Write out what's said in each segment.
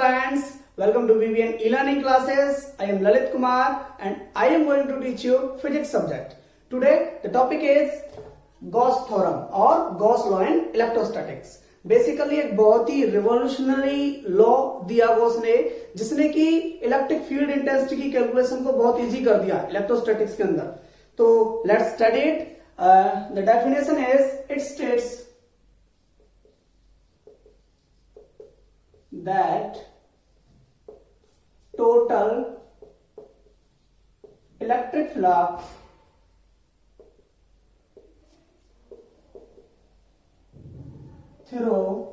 friends, welcome to VVN e-learning classes. I am Lalit Kumar and I am going to teach you physics subject. Today the topic is Gauss theorem or Gauss law in electrostatics. Basically एक बहुत ही revolutionary law दिया Gauss ने, जिसने कि electric field intensity की calculation को बहुत easy कर दिया इलेक्ट्रोस्टैटिक्स के अंदर. तो let's study it. The definition is, it states that total electric flux through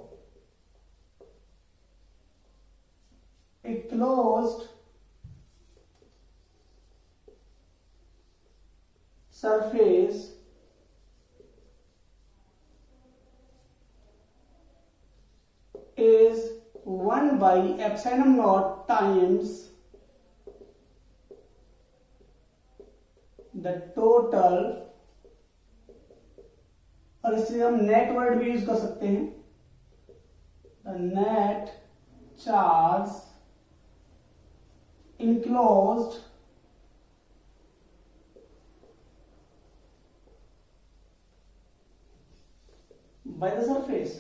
a closed surface is 1 by epsilon naught times the total, और इससे हम नेट वर्ड भी यूज कर सकते हैं, the net charge enclosed by the surface.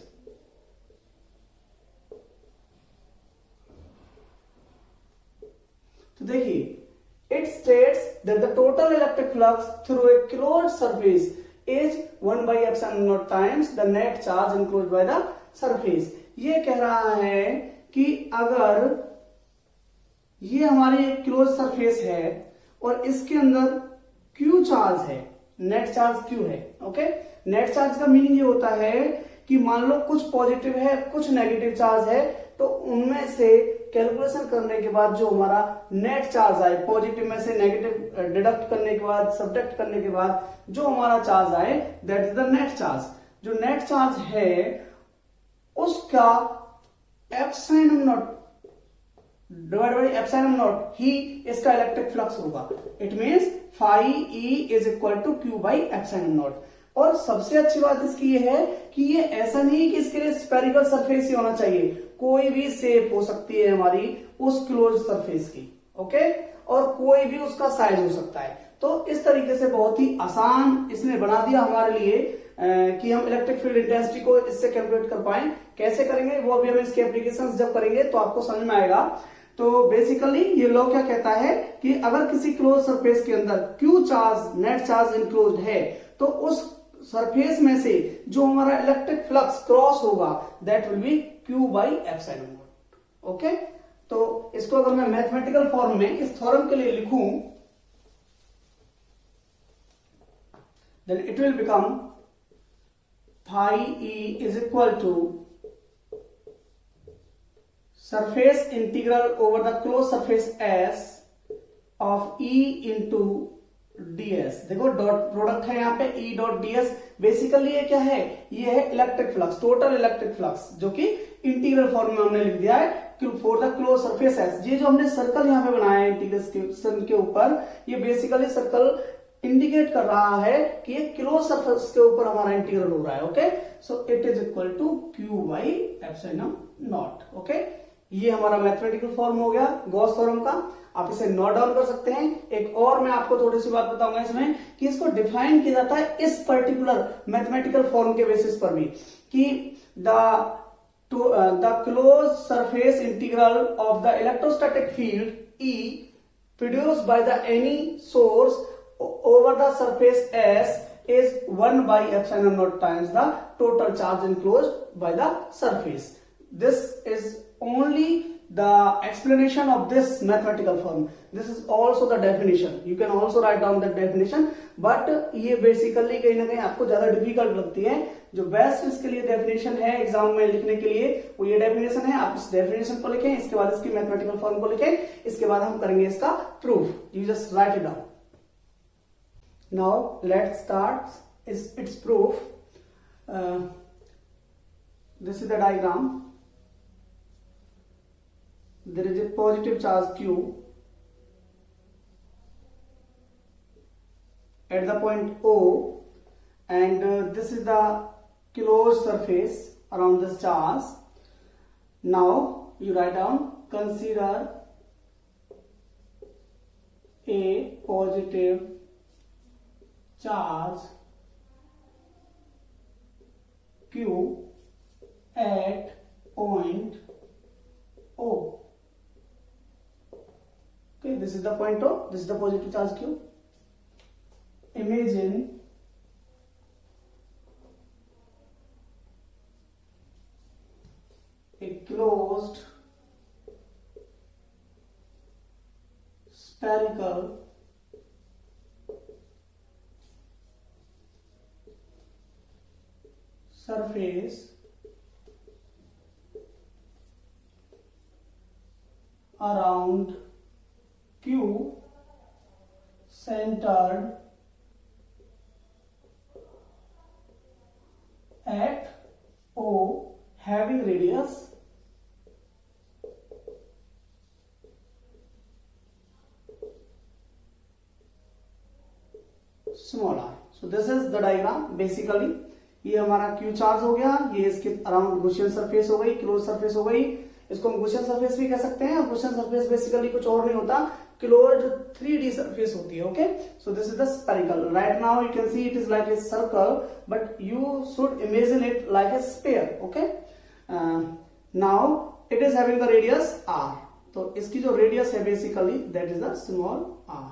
तो देखिए, it states that the total electric flux through a closed surface is 1 by epsilon naught times the net charge enclosed by the surface. ये कह रहा है कि अगर ये हमारी एक क्लोज सरफेस है और इसके अंदर Q चार्ज है, नेट चार्ज Q है. ओके, नेट चार्ज का मीनिंग ये होता है कि मान लो कुछ पॉजिटिव है कुछ नेगेटिव चार्ज है, तो उनमें से कैलकुलेशन करने के बाद जो हमारा नेट चार्ज आए, पॉजिटिव में से नेगेटिव डिडक्ट करने के बाद, सब्ट्रैक्ट करने के बाद जो हमारा चार्ज आए, that is the net charge. जो नेट चार्ज है उसका epsilon naught divide by epsilon naught ही इसका इलेक्ट्रिक फ्लक्स होगा. It means phi E is equal to Q by epsilon naught. और सबसे अच्छी बात इसकी ये है कि ये ऐसा नहीं कि इसके लिए स्फेरिकल सरफेस ही होना चाहिए, कोई भी शेप हो सकती है हमारी उस क्लोज सरफेस की. ओके, और कोई भी उसका साइज हो सकता है. तो इस तरीके से बहुत ही आसान इसने बना दिया हमारे लिए कि हम इलेक्ट्रिक फील्ड इंटेंसिटी को इससे कैलकुलेट कर पाए. कैसे करेंगे वो अभी हम इसके एप्लीकेशंस जब करेंगे तो आपको समझ में आएगा. तो बेसिकली ये लॉ क्या कहता है कि अगर किसी क्लोज सरफेस के अंदर Q charge, net charge enclose है, तो उस सरफेस में से जो हमारा इलेक्ट्रिक फ्लक्स क्रॉस होगा that will B Q by epsilon naught. Okay, तो इसको अगर मैं मैथमेटिकल फॉर्म में इस थ्योरम के लिए लिखूं, then it will become phi E is equal to surface integral over the close surface S of E into ds. देखो डॉट प्रोडक्ट है यहाँ पे E डॉट ds. बेसिकली ये क्या है, ये है electric flux, total electric flux, जो कि इंटीग्रल फॉर्म में हमने लिख दिया है for the close surface S. ये जो हमने सर्कल यहाँ पे बनाया है इंटीग्रेशन के ऊपर, ये बेसिकली सर्कल इंडिकेट कर रहा है कि ये क्लोज सरफेस के ऊपर हमारा इंटीग्रल हो रहा है. Okay, so it is equal to Q by epsilon naught. Okay, ये हमारा मैथमेटिकल फॉर्म हो गया गॉस थ्योरम का. आप इसे नोट डाउन कर सकते हैं. एक और मैं आपको थोड़ी सी बात बताऊंगा इसमें कि इसको डिफाइन किया जाता है इस पर्टिकुलर मैथमेटिकल फॉर्म के बेसिस पर भी, कि the close surface integral of the electrostatic field E produced by the any source over the surface S is 1 by epsilon naught times the total charge enclosed by the surface. This is only the explanation of this mathematical form. This is also the definition. You can also write down that definition, but ये basically कहीं ना कहीं आपको ज्यादा difficult लगती है. जो best इसके लिए डेफिनेशन है एग्जाम में लिखने के लिए वो ये डेफिनेशन है. आप इस डेफिनेशन को लिखें, इसके बाद इसकी मैथमेटिकल फॉर्म को लिखें, इसके बाद हम करेंगे इसका proof. You just right it down. Now let's start it's proof. This is the diagram. There is a positive charge Q at the point O, and this is the closed surface around this charge. Now you write down consider a positive charge Q at point O. Okay, this is the point O, this is the positive charge Q. Imagine a closed spherical surface around Q centered at O having radius small r. So this is the diagram basically. ये हमारा Q charge हो गया, ये इसके around Gaussian surface हो गई, close surface हो गई, इसको हम गॉसियन सरफेस भी कह सकते हैं। गॉसियन सरफेस बेसिकली कुछ और नहीं होता, क्लोज 3D सरफेस होती है। Okay, so this is the spherical. Right now you can see it is like a circle, but you should imagine it like a sphere. Okay, now it is having the radius r, तो इसकी जो radius है basically that is the small r।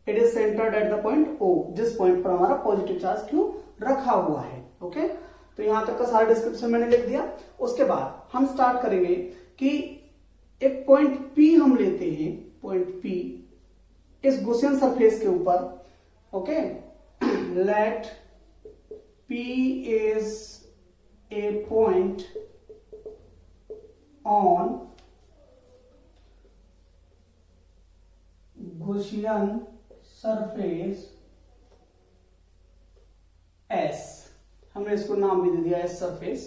It is centred at the point O, जिस point पर हमारा positive charge Q रखा हुआ है। ओके, तो यहां तक का सारा डिस्क्रिप्शन मैंने लिख दिया। उसके बाद हम स्टार्ट करेंगे कि एक पॉइंट P हम लेते हैं, पॉइंट P इस गॉसियन सरफेस के ऊपर। Okay, let P is a point on Gaussian surface S, हमने इसको नाम भी दे दिया S surface,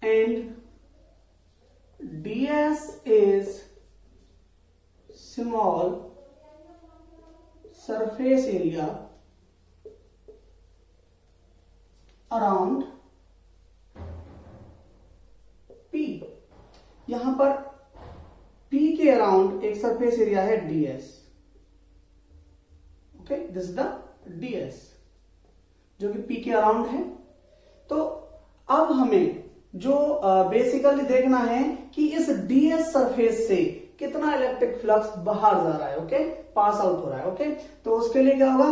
and ds is small surface area around P। यहां पर P के अराउंड एक सरफेस एरिया है ds। Okay, this is the ds जो कि P के अराउंड है। तो अब हमें जो बेसिकली देखना है कि इस ds सरफेस से कितना इलेक्ट्रिक फ्लक्स बाहर जा रहा है। ओके, पास आउट हो रहा है। ओके, तो उसके लिए क्या होगा,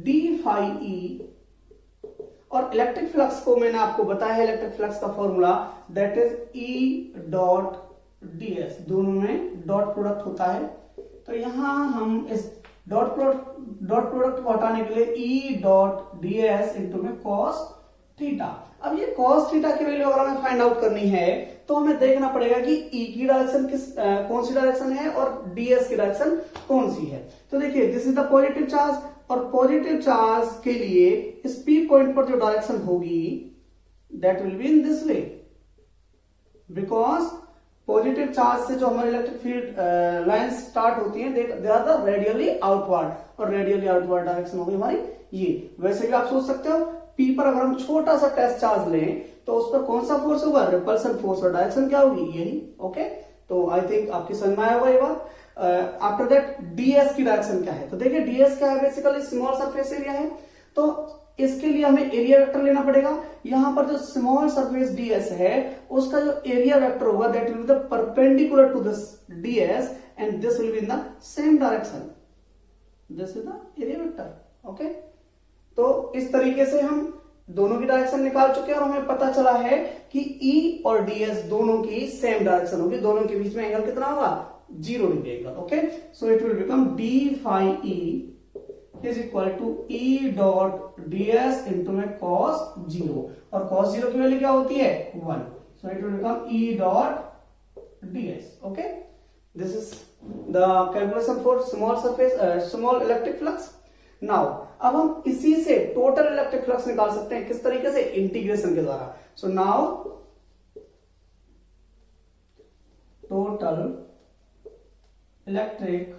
d phi e, और इलेक्ट्रिक फ्लक्स को मैंने आपको बताया है, इलेक्ट्रिक फ्लक्स का formula that is E dot ds, दोनों में डॉट प्रोडक्ट होता है। तो यहां हम इस डॉट प्रोडक्ट को हटाने के लिए E डॉट ds इंटू में cos थीटा। अब ये cos थीटा की वैल्यू अगर हमें फाइंड आउट करनी है तो हमें देखना पड़ेगा कि E की डायरेक्शन कौन सी डायरेक्शन है और ds की डायरेक्शन कौन सी है। तो देखिए, this is the positive charge, और पॉजिटिव चार्ज के लिए इस P पॉइंट पर जो डायरेक्शन होगी that will be in this way, because positive charge से जो हमारे इलेक्ट्रिक फील्ड लाइंस स्टार्ट होती हैं they are the radially outward, और रेडियली आउटवर्ड डायरेक्शन होगी हमारी ये। वैसे भी आप सोच सकते हो P पर अगर हम छोटा सा टेस्ट चार्ज लें तो उस पर कौन सा फोर्स होगा, रिपल्सन फोर्स, और डायरेक्शन क्या होगी, यही। ओके, तो आई थिंक आपकी समझ में आया होगा ये बात। आफ्टर दैट ds की डायरेक्शन क्या है, तो देखिए ds क्या है, बेसिकली स्मॉल सरफेस एरिया है। तो इसके लिए हमें एरिया वेक्टर लेना पड़ेगा। यहां पर जो स्मॉल सरफेस ds है उसका जो एरिया वेक्टर होगा that will be the perpendicular to this ds and this will be in the same direction, this is the area vector. Okay, तो इस तरीके से हम दोनों की डायरेक्शन निकाल चुके हैं और हमें पता चला है कि E और ds दोनों की सेम डायरेक्शन होगी, दोनों के बीच में एंगल कितना होगा, 0 degree angle. Okay, so it will become d phi e is equal to E dot ds into में cos 0, और cos 0 की वैल्यू क्या होती है, 1। सो it will become E dot ds। Okay, this is the calculation for small surface small electric flux. Now अब हम इसी से टोटल इलेक्ट्रिक फ्लक्स निकाल सकते हैं, किस तरीके से, इंटीग्रेशन के द्वारा। So now total electric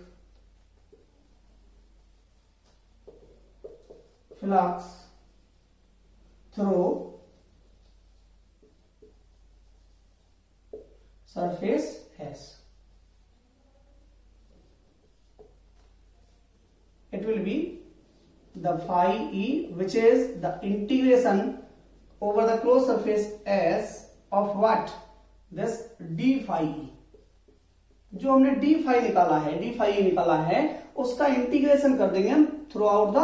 flux through surface S. It will be the phi E, which is the integration over the closed surface S of what? This d phi E. जो हमने d phi निकाला है, d phi E निकाला है, उसका integration कर देंगे हम through out the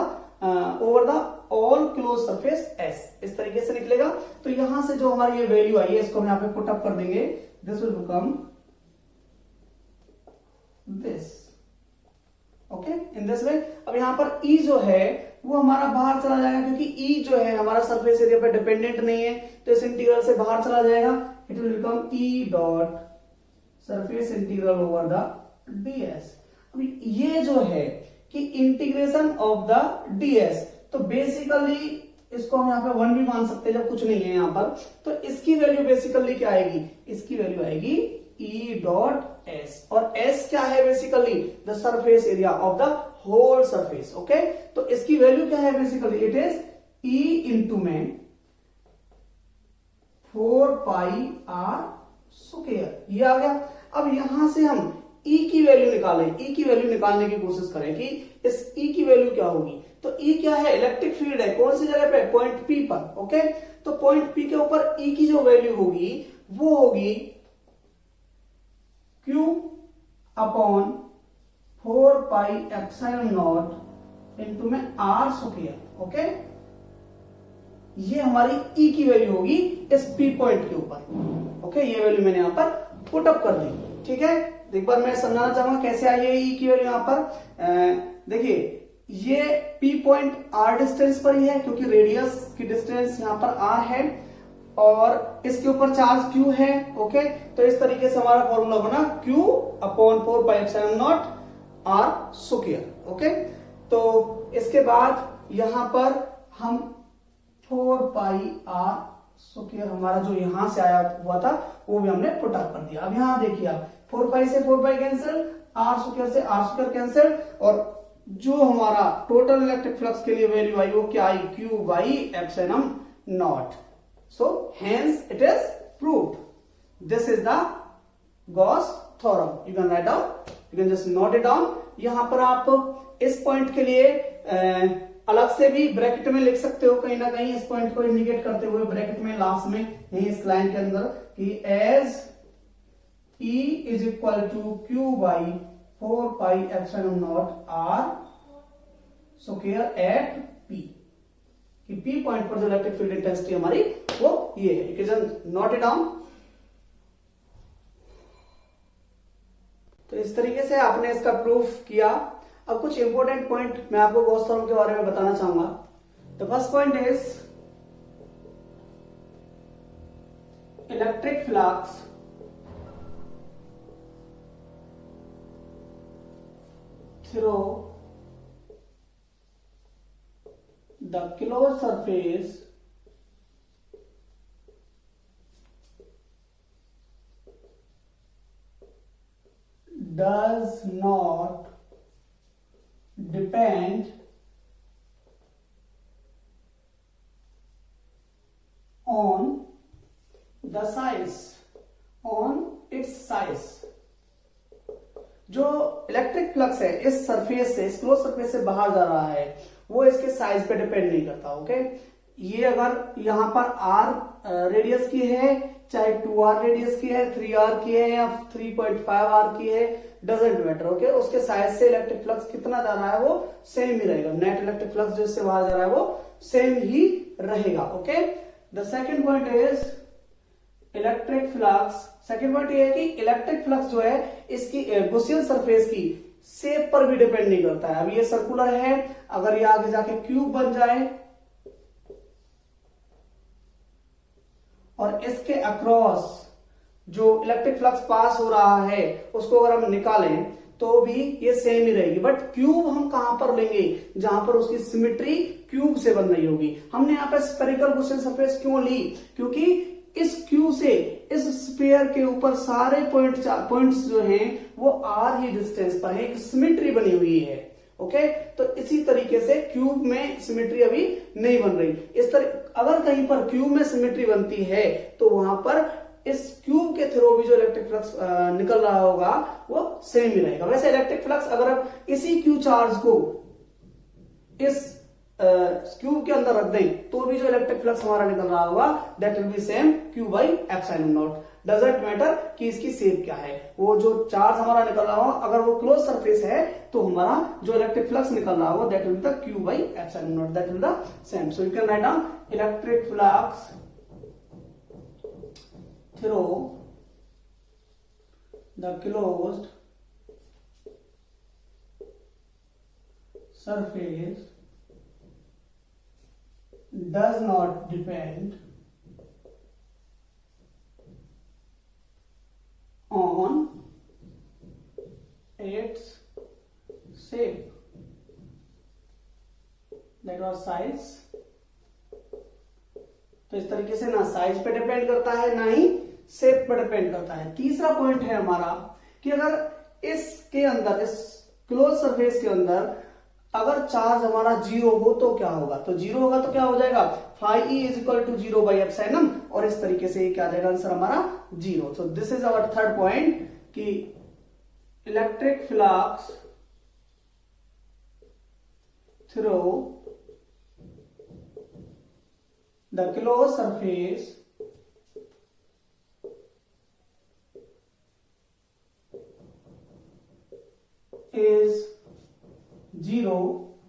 over the all close surface S. इस तरीके से निकलेगा. तो यहां से जो हमारी ये वैल्यू आई है, इसको हम यहां पे पुट अप कर देंगे. This will become this. Okay, in this वे. अब यहां पर E जो है वो हमारा बाहर चला जाएगा, क्योंकि E जो है हमारा सरफेस एरिया पे डिपेंडेंट नहीं है, तो इस इंटीग्रल से बाहर चला जाएगा. It will become E dot surface integral over the ds. अब ये जो है कि इंटीग्रेशन ऑफ द ds, तो बेसिकली इसको हम यहाँ पे 1 भी मान सकते हैं जब कुछ नहीं है यहाँ पर. तो इसकी वैल्यू बेसिकली क्या आएगी? इसकी वैल्यू आएगी E डॉट S. और S क्या है? Basically the surface area of the whole surface. Okay, तो इसकी वैल्यू क्या है? Basically it is E into में 4 पाई r स्क्वायर. ये आ गया. अब यहां से हम E की वैल्यू निकालें. E की वैल्यू निकालने की कोशिश करें कि इस E की वैल्यू क्या होगी. तो E क्या है? इलेक्ट्रिक फील्ड है. कौन सी जगह पे? पॉइंट P पर. ओके, तो पॉइंट P के ऊपर E की जो वैल्यू होगी वो होगी Q upon 4 pi epsilon not into में r स्क्वायर. ओके, ये हमारी E की वैल्यू होगी इस P पॉइंट के ऊपर. ओके, ये वैल्यू मैंने यहां पर पुट अप कर दी. ठीक है, एक बार मैं समझाना चाहूंगा कैसे आई है E की वैल्यू यहां पर. देखिए, ये P पॉइंट r डिस्टेंस पर ही है, क्योंकि रेडियस की डिस्टेंस यहां पर r है और इसके ऊपर चार्ज Q है. ओके, तो इस तरीके से हमारा फॉर्मूला बना Q upon 4 pi epsilon naught r square. Okay, तो इसके बाद यहां पर हम 4 पाई r स्क्वायर हमारा जो यहां से आया हुआ था वो भी हमने पुट अप कर दिया. अब यहां देखिए आप 4 पाई से 4 पाई कैंसिल, r स्क्वायर से r स्क्वायर कैंसिल, और जो हमारा टोटल इलेक्ट्रिक फ्लक्स के लिए वैल्यू आई वो क्या आई? Q by epsilon not. So hence it is proved. This is the Gauss theorem. You can write down. You can just note it down. यहाँ पर आप इस पॉइंट के लिए अलग से भी ब्रैकेट में लिख सकते हो, कहीं ना कहीं इस पॉइंट को इंडिकेट करते हुए ब्रैकेट में लास्ट में यही इस लाइन के अंदर कि as E is equal to Q by 4 pi epsilon naught r square at P. कि P पॉइंट पर जो इलेक्ट्रिक फील्ड इंटेंसिटी हमारी वो ये है. You can note it down. तो इस तरीके से आपने इसका प्रूफ किया. अब कुछ इंपॉर्टेंट पॉइंट मैं आपको गॉस थ्योरम के बारे में बताना चाहूंगा. The first point is electric flux through the closed surface does not depend on the size, on its size. जो इलेक्ट्रिक फ्लक्स है इस सरफेस से, इस क्लोज सरफेस से बाहर जा रहा है, वो इसके साइज पे डिपेंड नहीं करता. ओके, ये अगर यहां पर r रेडियस की है, चाहे 2r रेडियस की है, 3r की है या 3.5r की है, डजेंट मैटर. ओके, उसके साइज से इलेक्ट्रिक फ्लक्स कितना जा रहा है वो सेम ही रहेगा. नेट इलेक्ट्रिक फ्लक्स जो इससे बाहर जा रहा है वो सेम ही रहेगा. Okay, the second point is electric flux. Second point ये है कि इलेक्ट्रिक फ्लक्स जो है इसकी गॉसियन सरफेस की शेप पर भी डिपेंड नहीं करता है. अब ये सर्कुलर है, अगर ये आगे जाके क्यूब बन जाए और इसके अक्रॉस जो इलेक्ट्रिक फ्लक्स पास हो रहा है उसको अगर हम निकालें तो भी ये सेम ही रहेगी. बट क्यूब हम कहां पर लेंगे? जहां पर उसकी सिमेट्री क्यूब से बन रही होगी. हमने यहां पर स्फेरिकल गॉसियन सरफेस क्यों ली? क्योंकि इस क्यू से इस स्फीयर के ऊपर सारे पॉइंट्स जो हैं वो r ही डिस्टेंस पर है, एक सिमेट्री बनी हुई है. ओके, तो इसी तरीके से क्यूब में सिमेट्री अभी नहीं बन रही. इस तरह अगर कहीं पर क्यूब में सिमेट्री बनती है तो वहां पर इस क्यूब के थ्रू भी जो इलेक्ट्रिक फ्लक्स निकल रहा होगा वो सेम ही रहेगा। वैसे इलेक्ट्रिक फ्लक्स अगर आप इसी क्यू चार्ज को इस क्यूब के अंदर रख दें तो भी जो इलेक्ट्रिक फ्लक्स हमारा निकल रहा होगा that will B same Q by epsilon not. Doesn't matter कि इसकी शेप क्या है, वो जो चार्ज हमारा निकल रहा हो अगर वो क्लोज सरफेस है तो हमारा जो इलेक्ट्रिक फ्लक्स निकल रहा होगा that will be the Q by epsilon not, that will the same. So you can write down electric flux through the closed surface does not depend on its shape, that was size। तो इस तरीके से ना size पे depend करता है ना ही shape पे डिपेंड करता है। तीसरा पॉइंट है हमारा कि अगर इसके अंदर इस क्लोज सरफेस के अंदर अगर चार्ज हमारा जीरो हो तो क्या होगा, तो जीरो होगा तो क्या हो जाएगा phi E is equal to zero by epsilon, और इस तरीके से क्या आ जाएगा आंसर हमारा zero. So this is our third point कि electric flux through the close surface is zero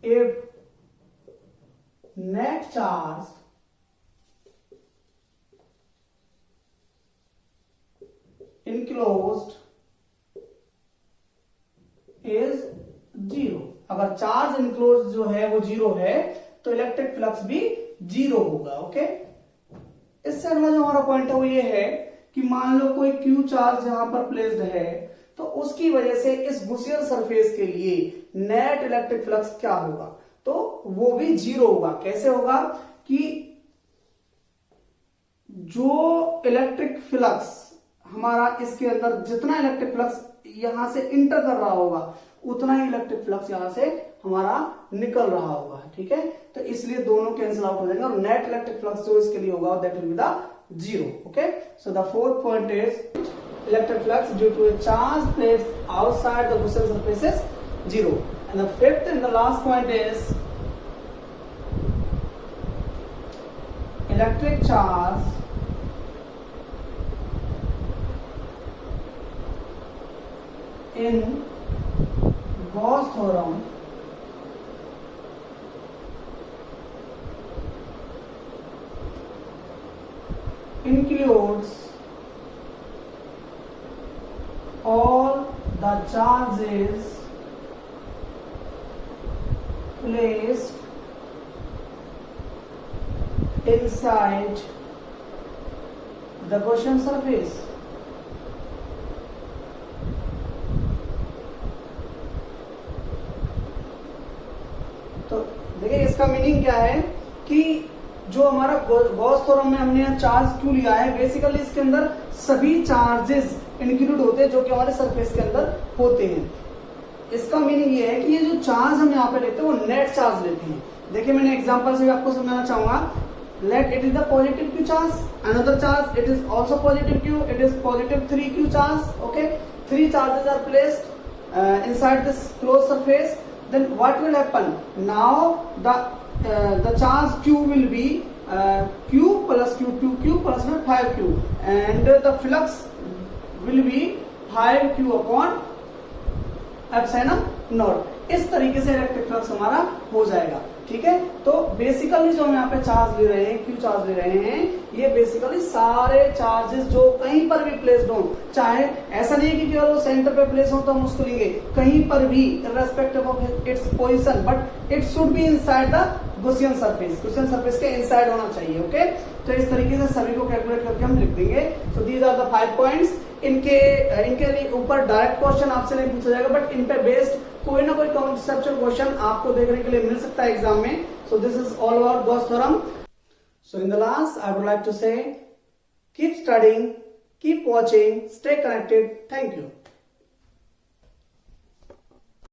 if net charge enclosed is zero. अगर चार्ज इनक्लोज जो है वो जीरो है तो इलेक्ट्रिक फ्लक्स भी जीरो होगा। ओके, इससे अगला जो हमारा पॉइंट है वो ये है कि मान लो कोई क्यू चार्ज यहां पर प्लेस्ड है तो उसकी वजह से इस गॉसियन सरफेस के लिए नेट इलेक्ट्रिक फ्लक्स क्या होगा, तो वो भी जीरो होगा। कैसे होगा कि जो इलेक्ट्रिक फ्लक्स हमारा इसके अंदर जितना इलेक्ट्रिक फ्लक्स यहां से इंटर कर रहा होगा उतना ही इलेक्ट्रिक फ्लक्स यहां से हमारा निकल रहा होगा। ठीक है, तो इसलिए दोनों कैंसिल आउट हो जाएंगे और नेट इलेक्ट्रिक फ्लक्स जो इसके लिए होगा that will be the zero. Okay, so the fourth point is electric flux due to a charge placed outside the Gaussian surface is zero. And the fifth and the last point is electric charge in Gauss theorem includes all the charges placed inside the Gaussian surface। तो देखिए इसका meaning क्या है कि जो हमारा Gauss theorem में हमने यहाँ चार्ज क्यों लिया है, बेसिकली इसके अंदर सभी चार्जेस इंक्लूड होते हैं जो कि हमारे सरफेस के अंदर होते हैं। इसका मीनिंग ये है कि ये जो चार्ज हम यहाँ पे लेते हैं वो नेट चार्ज लेते हैं। देखिए मैंने एग्जांपल से भी आपको समझाना चाहूंगा। Let it is the positive Q charge, another charge it is also positive Q, it is positive 3 Q charge. Okay, 3 charges are placed inside this closed surface, then what will happen? Now the charge q will be q plus q2 q plus 5q and the flux will be 5q upon epsilon not. इस तरीके से electric flux हमारा हो जाएगा। ठीक है, तो basically जो हम यहाँ पे चार्ज ले रहे हैं, क्यू चार्ज ले रहे हैं, ये बेसिकली सारे चार्जेस जो कहीं पर भी प्लेस्ड हो, चाहे ऐसा नहीं है कि केवल वो सेंटर पे प्लेस हो तो हम उसको लेंगे, कहीं पर भी irrespective of its position, but it should be inside the Gaussian surface, Gaussian surface के इनसाइड होना चाहिए। ओके, तो इस तरीके से सभी को कैलकुलेट करके हम लिख देंगे। So these are the 5 points. इनके लिए ऊपर डायरेक्ट क्वेश्चन आपसे नहीं पूछा जाएगा, बट इन पे बेस्ड कोई ना कोई कॉन्सेप्चुअल क्वेश्चन आपको देखने के लिए मिल सकता है एग्जाम में। So this is all about Gauss theorem. So in the last I would like to say keep studying, keep watching, stay connected. Thank you.